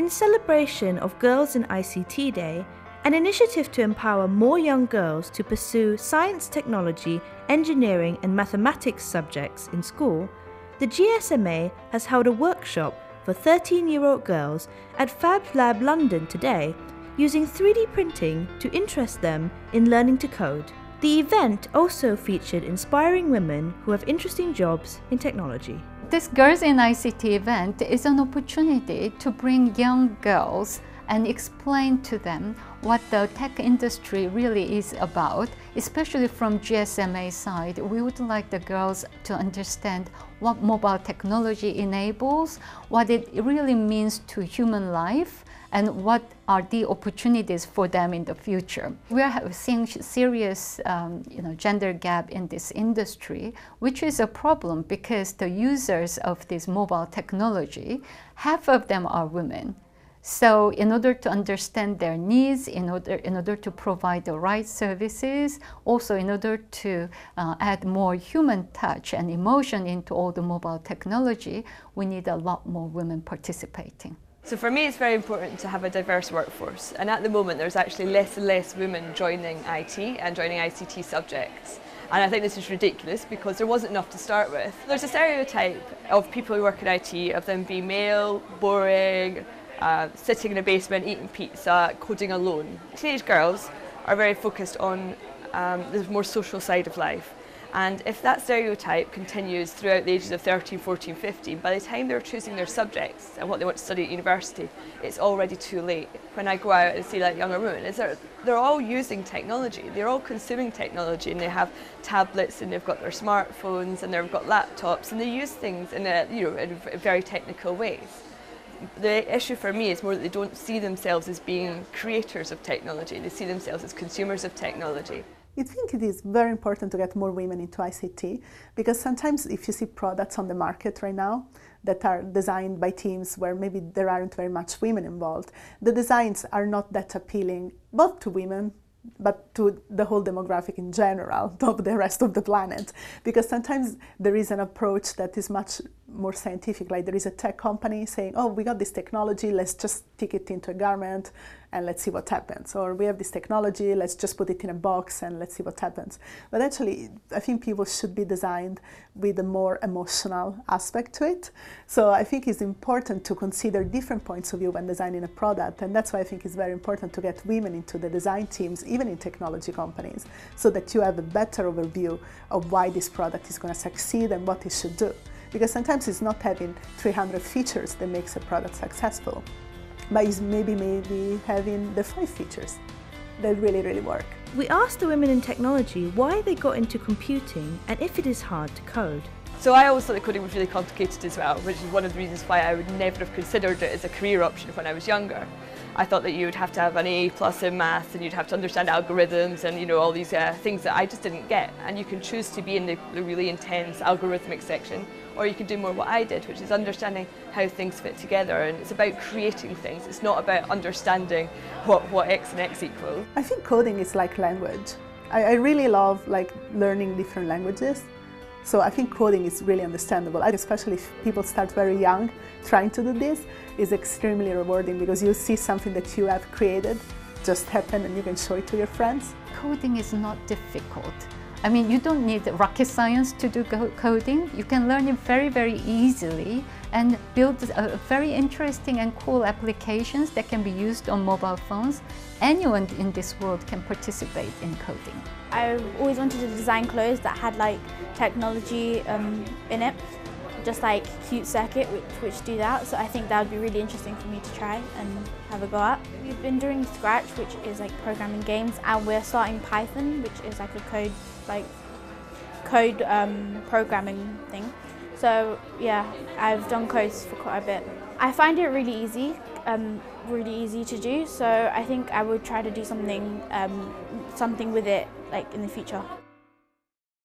In celebration of Girls in ICT Day, an initiative to empower more young girls to pursue science, technology, engineering and mathematics subjects in school, the GSMA has held a workshop for 13-year-old girls at Fab Lab London today, using 3D printing to interest them in learning to code. The event also featured inspiring women who have interesting jobs in technology. This Girls in ICT event is an opportunity to bring young girls and explain to them what the tech industry really is about. Especially from GSMA side, we would like the girls to understand what mobile technology enables, what it really means to human life, and what are the opportunities for them in the future. We are seeing serious gender gap in this industry, which is a problem because the users of this mobile technology, half of them are women. So in order to understand their needs, in order to provide the right services, also in order to add more human touch and emotion into all the mobile technology, we need a lot more women participating. So for me it's very important to have a diverse workforce, and at the moment there's actually less and less women joining IT and joining ICT subjects. And I think this is ridiculous because there wasn't enough to start with. There's a stereotype of people who work in IT of them being male, boring, sitting in a basement, eating pizza, coding alone. Teenage girls are very focused on the more social side of life. And if that stereotype continues throughout the ages of 13, 14, 15, by the time they're choosing their subjects and what they want to study at university, it's already too late. When I go out and see like younger women, they're all using technology, they're all consuming technology, and they have tablets and they've got their smartphones and they've got laptops, and they use things in in very technical ways. The issue for me is more that they don't see themselves as being creators of technology, they see themselves as consumers of technology. I think it is very important to get more women into ICT, because sometimes if you see products on the market right now that are designed by teams where maybe there aren't very much women involved, the designs are not that appealing both to women but to the whole demographic in general, of the rest of the planet. Because sometimes there is an approach that is much more scientific, like there is a tech company saying, oh, we got this technology, let's just stick it into a garment and let's see what happens. Or we have this technology, let's just put it in a box and let's see what happens. But actually, I think people should be designed with a more emotional aspect to it. So I think it's important to consider different points of view when designing a product. And that's why I think it's very important to get women into the design teams, even in technology companies, so that you have a better overview of why this product is going to succeed and what it should do. Because sometimes it's not having 300 features that makes a product successful, but it's maybe having the 5 features that really work. We asked the women in technology why they got into computing and if it is hard to code. So I always thought that coding was really complicated as well, which is one of the reasons why I would never have considered it as a career option when I was younger. I thought that you would have to have an A+ in maths and you'd have to understand algorithms and all these things that I just didn't get. And you can choose to be in the really intense algorithmic section, or you can do more what I did, which is understanding how things fit together. And it's about creating things. It's not about understanding what X and X equal. I think coding is like language. I really love learning different languages. So I think coding is really understandable, especially if people start very young trying to do this. Is extremely rewarding because you see something that you have created just happen and you can show it to your friends. Coding is not difficult. I mean, you don't need rocket science to do coding. You can learn it very easily and build very interesting and cool applications that can be used on mobile phones. Anyone in this world can participate in coding. I've always wanted to design clothes that had technology in it, just like cute circuit which do that. So I think that would be really interesting for me to try and have a go at. We've been doing Scratch, which is programming games, and we're starting Python, which is a code programming thing. So yeah, I've done codes for quite a bit. I find it really easy to do. So I think I would try to do something with it in the future.